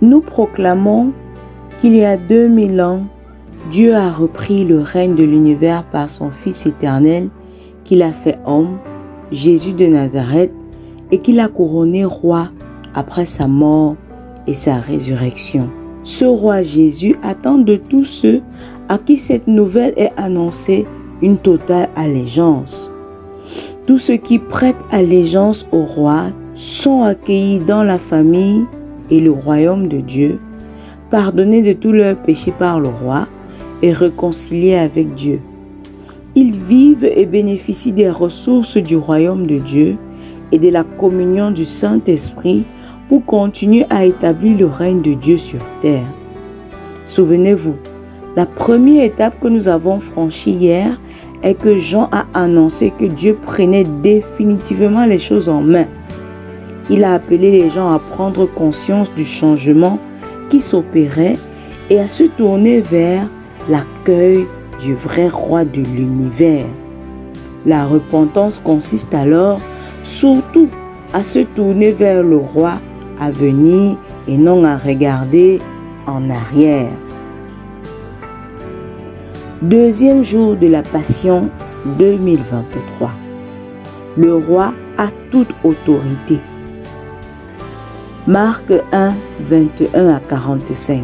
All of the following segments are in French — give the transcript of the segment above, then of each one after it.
Nous proclamons qu'il y a 2000 ans, Dieu a repris le règne de l'univers par son Fils éternel qu'il a fait homme, Jésus de Nazareth, et qu'il a couronné roi après sa mort et sa résurrection. Ce roi Jésus attend de tous ceux à qui cette nouvelle est annoncée une totale allégeance. Tous ceux qui prêtent allégeance au roi sont accueillis dans la famille et le royaume de Dieu, pardonnés de tous leurs péchés par le roi et réconciliés avec Dieu. Ils vivent et bénéficient des ressources du royaume de Dieu et de la communion du Saint-Esprit pour continuer à établir le règne de Dieu sur terre. Souvenez-vous, la première étape que nous avons franchie hier est que Jean a annoncé que Dieu prenait définitivement les choses en main. Il a appelé les gens à prendre conscience du changement qui s'opérait et à se tourner vers l'accueil du vrai roi de l'univers. La repentance consiste alors surtout à se tourner vers le roi à venir et non à regarder en arrière. Deuxième jour de la Passion 2023. Le roi a toute autorité. Marc 1, 21 à 45.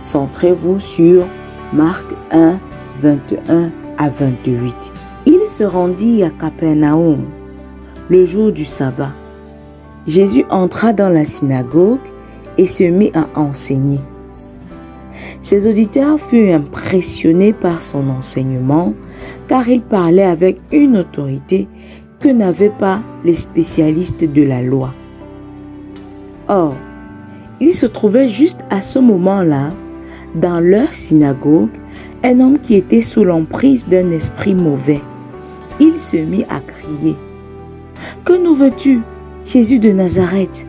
Centrez-vous sur Marc 1, 21 à 28. Il se rendit à Capernaum le jour du sabbat. Jésus entra dans la synagogue et se mit à enseigner. Ses auditeurs furent impressionnés par son enseignement car il parlait avec une autorité que n'avaient pas les spécialistes de la loi. Or, il se trouvait juste à ce moment-là, dans leur synagogue, un homme qui était sous l'emprise d'un esprit mauvais. Il se mit à crier. « Que nous veux-tu, Jésus de Nazareth?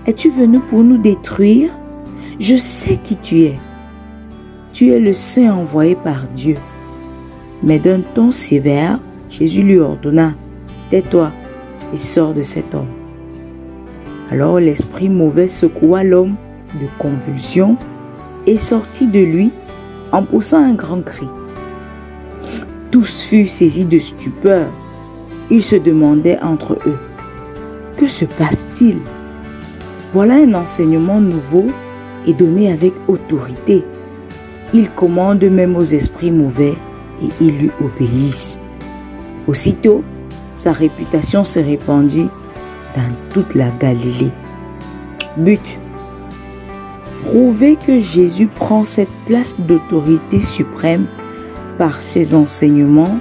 Es-tu venu pour nous détruire? Je sais qui tu es. Tu es le Saint envoyé par Dieu. » Mais d'un ton sévère, Jésus lui ordonna « Tais-toi et sors de cet homme. » Alors l'esprit mauvais secoua l'homme de convulsion et sortit de lui en poussant un grand cri. Tous furent saisis de stupeur. Ils se demandaient entre eux, « Que se passe-t-il? Voilà un enseignement nouveau et donné avec autorité. Il commande même aux esprits mauvais et ils lui obéissent. » Aussitôt, sa réputation se répandit dans toute la Galilée. But: prouver que Jésus prend cette place d'autorité suprême par ses enseignements,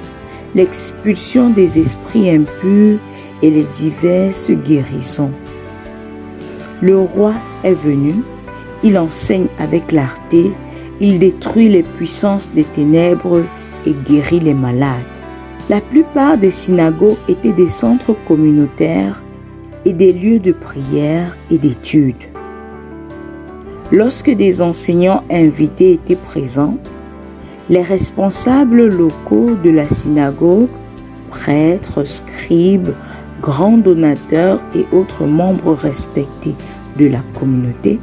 l'expulsion des esprits impurs et les diverses guérisons. Le roi est venu, il enseigne avec clarté, il détruit les puissances des ténèbres et guérit les malades. La plupart des synagogues étaient des centres communautaires et des lieux de prière et d'études. Lorsque des enseignants invités étaient présents, les responsables locaux de la synagogue, prêtres, scribes, grands donateurs et autres membres respectés de la communauté,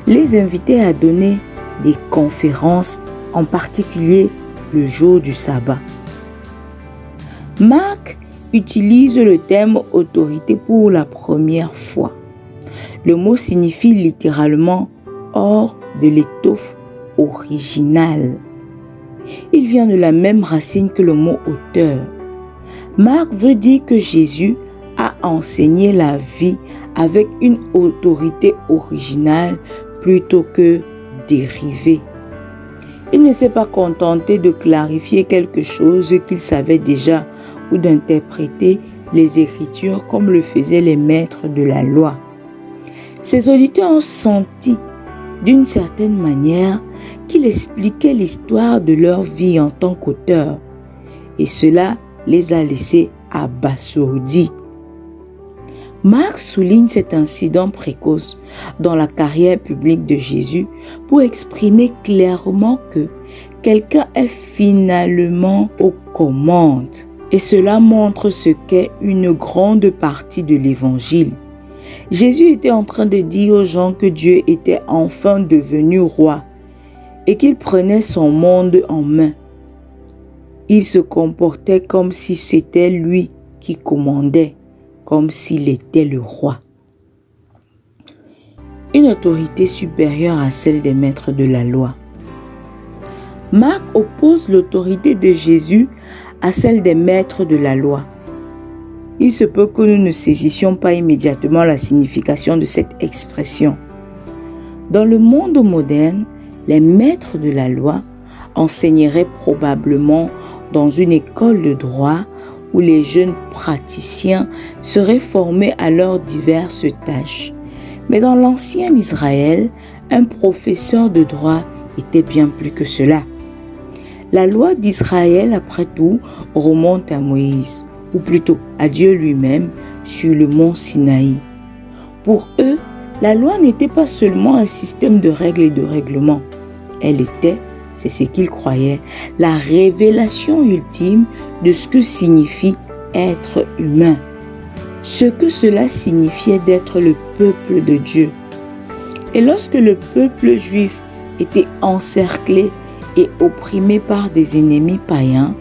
les invitaient à donner des conférences, en particulier le jour du sabbat. Marc utilise le terme autorité pour la première fois. Le mot signifie littéralement hors de l'étoffe originale. Il vient de la même racine que le mot auteur. Marc veut dire que Jésus a enseigné la vie avec une autorité originale plutôt que dérivée. Il ne s'est pas contenté de clarifier quelque chose qu'il savait déjà ou d'interpréter les Écritures comme le faisaient les maîtres de la loi. Ses auditeurs ont senti d'une certaine manière qu'il expliquait l'histoire de leur vie en tant qu'auteur, et cela les a laissés abasourdis. Marc souligne cet incident précoce dans la carrière publique de Jésus pour exprimer clairement que quelqu'un est finalement aux commandes Et cela montre ce qu'est une grande partie de l'évangile. Jésus était en train de dire aux gens que Dieu était enfin devenu roi et qu'il prenait son monde en main. Il se comportait comme si c'était lui qui commandait, comme s'il était le roi. Une autorité supérieure à celle des maîtres de la loi. Marc oppose l'autorité de Jésus à celle des maîtres de la loi. Il se peut que nous ne saisissions pas immédiatement la signification de cette expression. Dans le monde moderne, les maîtres de la loi enseigneraient probablement dans une école de droit où les jeunes praticiens seraient formés à leurs diverses tâches. Mais dans l'ancien Israël, un professeur de droit était bien plus que cela. La loi d'Israël, après tout, remonte à Moïse, ou plutôt à Dieu lui-même, sur le mont Sinaï. Pour eux, la loi n'était pas seulement un système de règles et de règlements. Elle était, c'est ce qu'ils croyaient, la révélation ultime de ce que signifie être humain. Ce que cela signifiait d'être le peuple de Dieu. Et lorsque le peuple juif était encerclé et opprimé par des ennemis païens,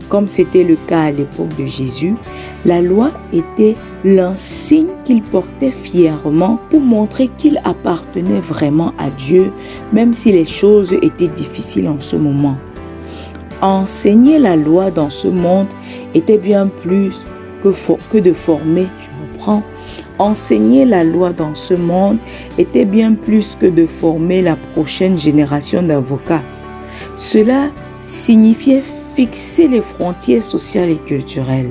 comme c'était le cas à l'époque de Jésus, la loi était l'insigne qu'il portait fièrement pour montrer qu'il appartenait vraiment à Dieu, même si les choses étaient difficiles en ce moment. Enseigner la loi dans ce monde était bien plus que de former, enseigner la loi dans ce monde était bien plus que de former la prochaine génération d'avocats. Cela signifiait fixer les frontières sociales et culturelles.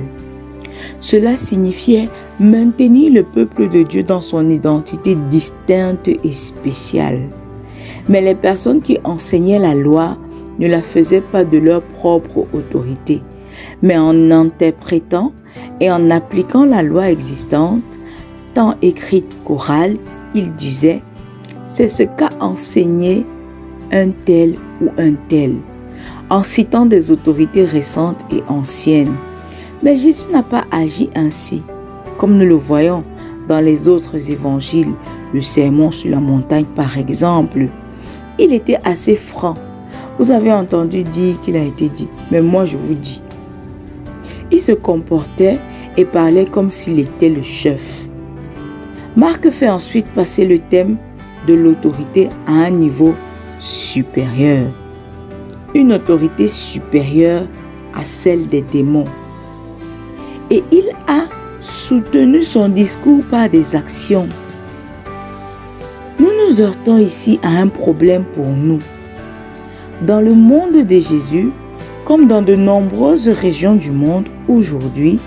Cela signifiait maintenir le peuple de Dieu dans son identité distincte et spéciale. Mais les personnes qui enseignaient la loi ne la faisaient pas de leur propre autorité, mais en interprétant et en appliquant la loi existante, tant écrite qu'orale, ils disaient « c'est ce qu'a enseigné un tel ou un tel », en citant des autorités récentes et anciennes. Mais Jésus n'a pas agi ainsi, comme nous le voyons dans les autres évangiles, le sermon sur la montagne par exemple. Il était assez franc. Vous avez entendu dire qu'il a été dit, mais moi je vous dis. Il se comportait et parlait comme s'il était le chef. Marc fait ensuite passer le thème de l'autorité à un niveau supérieur. Une autorité supérieure à celle des démons. Et il a soutenu son discours par des actions. Nous nous heurtons ici à un problème pour nous. Dans le monde de Jésus, comme dans de nombreuses régions du monde aujourd'hui,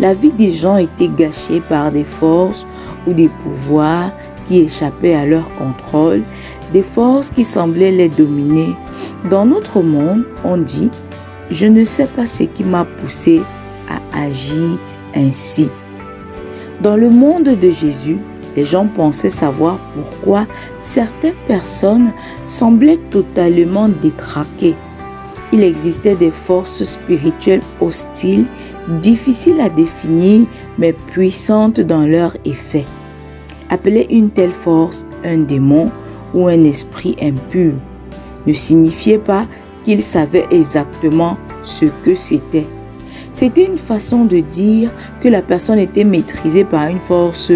la vie des gens était gâchée par des forces ou des pouvoirs qui échappaient à leur contrôle, des forces qui semblaient les dominer. Dans notre monde, on dit « Je ne sais pas ce qui m'a poussé à agir ainsi ». Dans le monde de Jésus, les gens pensaient savoir pourquoi certaines personnes semblaient totalement détraquées. Il existait des forces spirituelles hostiles, difficiles à définir, mais puissantes dans leur effet. Appeler une telle force un démon ou un esprit impur ne signifiait pas qu'il savait exactement ce que c'était. C'était une façon de dire que la personne était maîtrisée par une force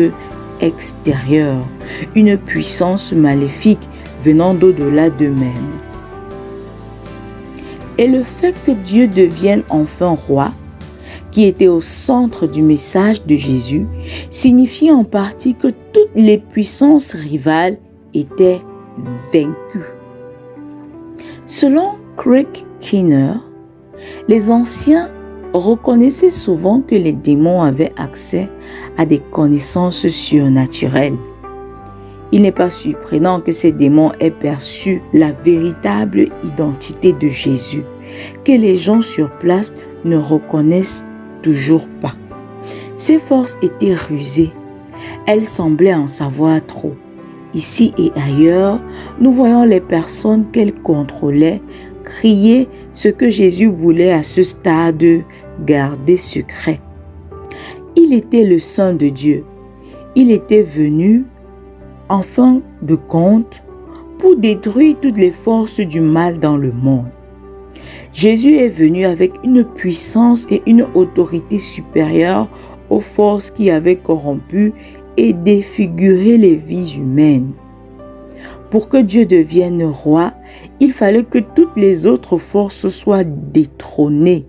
extérieure, une puissance maléfique venant d'au-delà d'eux-mêmes. Et le fait que Dieu devienne enfin roi, qui était au centre du message de Jésus, signifie en partie que toutes les puissances rivales étaient vaincues. Selon Craig Keener, les anciens reconnaissaient souvent que les démons avaient accès à des connaissances surnaturelles. Il n'est pas surprenant que ces démons aient perçu la véritable identité de Jésus, que les gens sur place ne reconnaissent toujours pas. Ces forces étaient rusées. Elles semblaient en savoir trop. Ici et ailleurs, nous voyons les personnes qu'elles contrôlaient crier ce que Jésus voulait à ce stade gardé secret. Il était le Saint de Dieu. Il était venu, en fin de compte, pour détruire toutes les forces du mal dans le monde. Jésus est venu avec une puissance et une autorité supérieures aux forces qui avaient corrompu et défiguré les vies humaines. Pour que Dieu devienne roi, il fallait que toutes les autres forces soient détrônées.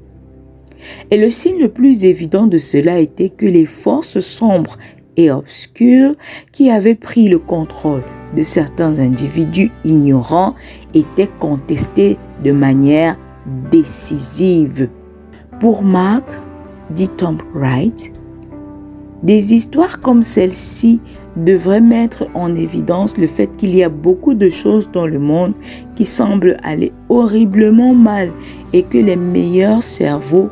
Et le signe le plus évident de cela était que les forces sombres et obscures qui avaient pris le contrôle de certains individus ignorants étaient contestées de manière décisive. Pour Mark, dit Tom Wright, des histoires comme celle-ci devraient mettre en évidence le fait qu'il y a beaucoup de choses dans le monde qui semblent aller horriblement mal et que les meilleurs cerveaux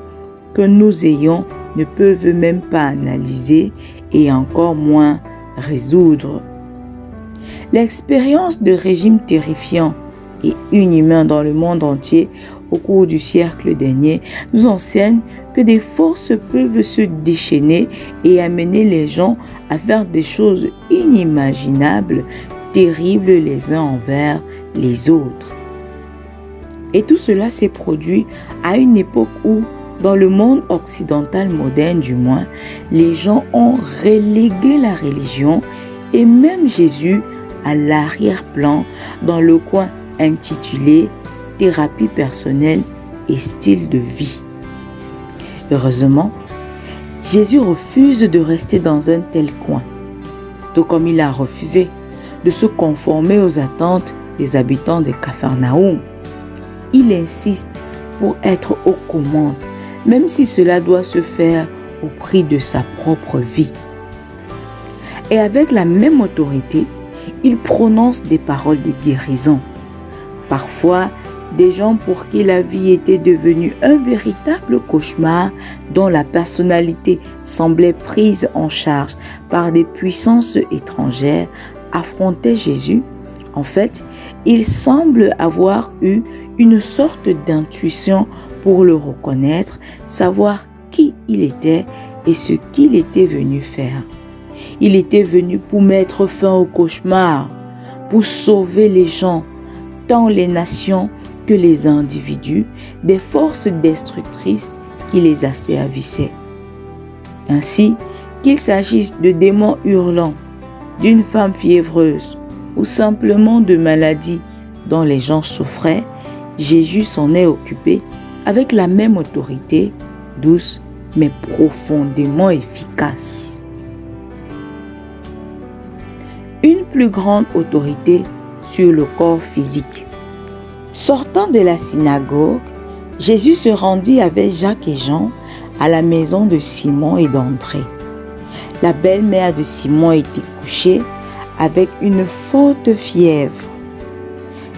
que nous ayons ne peuvent même pas analyser et encore moins résoudre. L'expérience de régimes terrifiants et inhumains dans le monde entier au cours du siècle dernier nous enseigne que des forces peuvent se déchaîner et amener les gens à faire des choses inimaginables, terribles les uns envers les autres. Et tout cela s'est produit à une époque où, dans le monde occidental moderne du moins, les gens ont relégué la religion et même Jésus à l'arrière-plan dans le coin intitulé « Thérapie personnelle et style de vie ». Heureusement, Jésus refuse de rester dans un tel coin, tout comme il a refusé de se conformer aux attentes des habitants de Capharnaüm. Il insiste pour être aux commandes, même si cela doit se faire au prix de sa propre vie. Et avec la même autorité, il prononce des paroles de guérison. Parfois, des gens pour qui la vie était devenue un véritable cauchemar, dont la personnalité semblait prise en charge par des puissances étrangères, affrontaient Jésus. En fait, il semble avoir eu une sorte d'intuition pour le reconnaître, savoir qui il était et ce qu'il était venu faire. Il était venu pour mettre fin au cauchemar, pour sauver les gens, tant les nations que les individus, des forces destructrices qui les asservissaient. Ainsi, qu'il s'agisse de démons hurlants, d'une femme fiévreuse ou simplement de maladies dont les gens souffraient, Jésus s'en est occupé avec la même autorité, douce mais profondément efficace. Une plus grande autorité sur le corps physique. Sortant de la synagogue, Jésus se rendit avec Jacques et Jean à la maison de Simon et d'André. La belle-mère de Simon était couchée avec une forte fièvre.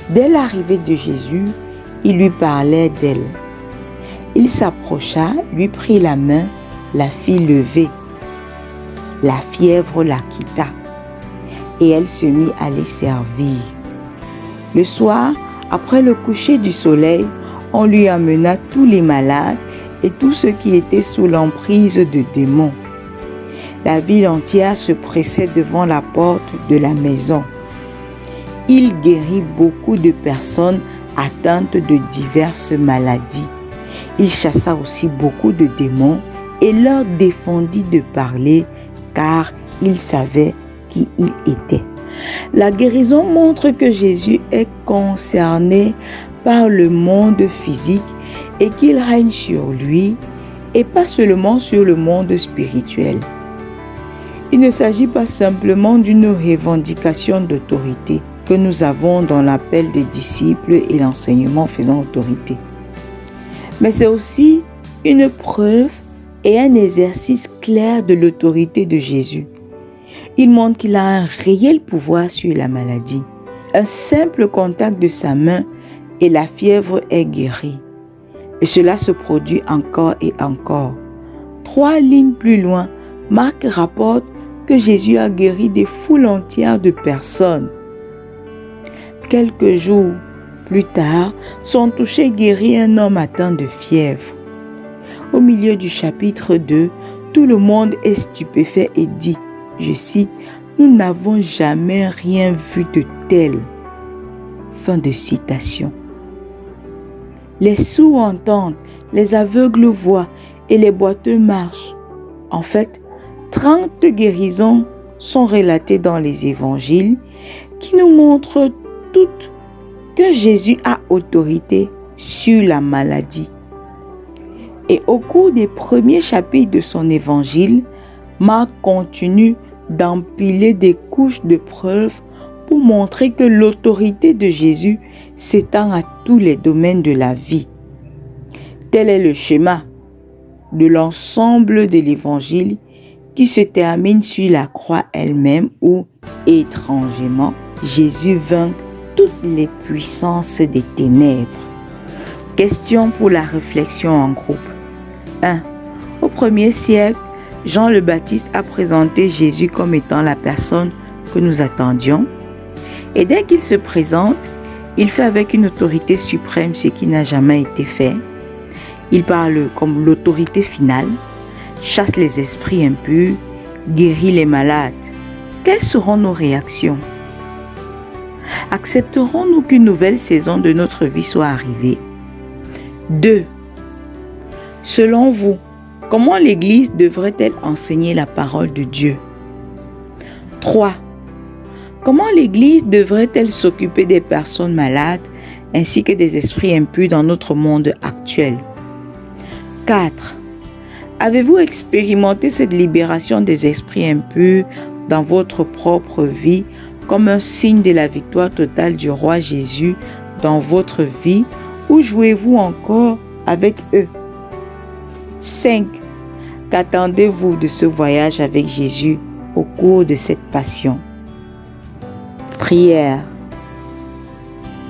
Dès l'arrivée de Jésus, il lui parlait d'elle. Il s'approcha, lui prit la main, la fit lever. La fièvre la quitta et elle se mit à les servir. Le soir, après le coucher du soleil, on lui amena tous les malades et tous ceux qui étaient sous l'emprise de démons. La ville entière se pressait devant la porte de la maison. Il guérit beaucoup de personnes atteintes de diverses maladies. Il chassa aussi beaucoup de démons et leur défendit de parler car il savait qui il était. La guérison montre que Jésus est concerné par le monde physique et qu'il règne sur lui et pas seulement sur le monde spirituel. Il ne s'agit pas simplement d'une revendication d'autorité que nous avons dans l'appel des disciples et l'enseignement faisant autorité, mais c'est aussi une preuve et un exercice clair de l'autorité de Jésus. Il montre qu'il a un réel pouvoir sur la maladie. Un simple contact de sa main et la fièvre est guérie. Et cela se produit encore et encore. 3 lignes plus loin, Marc rapporte que Jésus a guéri des foules entières de personnes. Quelques jours plus tard, son toucher guérit un homme atteint de fièvre. Au milieu du chapitre 2, tout le monde est stupéfait et dit, je cite, « Nous n'avons jamais rien vu de tel. » Fin de citation. Les sourds entendent, les aveugles voient et les boiteux marchent. En fait, 30 guérisons sont relatées dans les évangiles qui nous montrent toutes que Jésus a autorité sur la maladie. Et au cours des premiers chapitres de son évangile, Marc continue d'empiler des couches de preuves pour montrer que l'autorité de Jésus s'étend à tous les domaines de la vie. Tel est le schéma de l'ensemble de l'évangile qui se termine sur la croix elle-même où, étrangement, Jésus vainc toutes les puissances des ténèbres. Question pour la réflexion en groupe. 1. Au 1er siècle, Jean le Baptiste a présenté Jésus comme étant la personne que nous attendions. Et dès qu'il se présente, il fait avec une autorité suprême ce qui n'a jamais été fait. Il parle comme l'autorité finale, chasse les esprits impurs, guérit les malades. Quelles seront nos réactions? Accepterons-nous qu'une nouvelle saison de notre vie soit arrivée? 2. Selon vous, comment l'Église devrait-elle enseigner la parole de Dieu? 3. Comment l'Église devrait-elle s'occuper des personnes malades ainsi que des esprits impurs dans notre monde actuel? 4. Avez-vous expérimenté cette libération des esprits impurs dans votre propre vie comme un signe de la victoire totale du roi Jésus dans votre vie ou jouez-vous encore avec eux? 5. Qu'attendez-vous de ce voyage avec Jésus au cours de cette passion? Prière.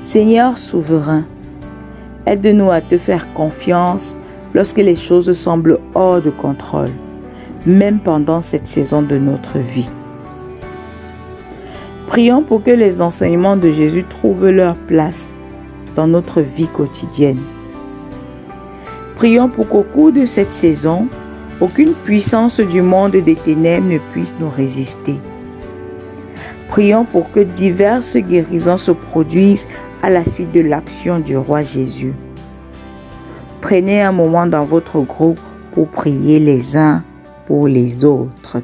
Seigneur souverain, aide-nous à te faire confiance lorsque les choses semblent hors de contrôle, même pendant cette saison de notre vie. Prions pour que les enseignements de Jésus trouvent leur place dans notre vie quotidienne. Prions pour qu'au cours de cette saison, aucune puissance du monde et des ténèbres ne puisse nous résister. Prions pour que diverses guérisons se produisent à la suite de l'action du roi Jésus. Prenez un moment dans votre groupe pour prier les uns pour les autres.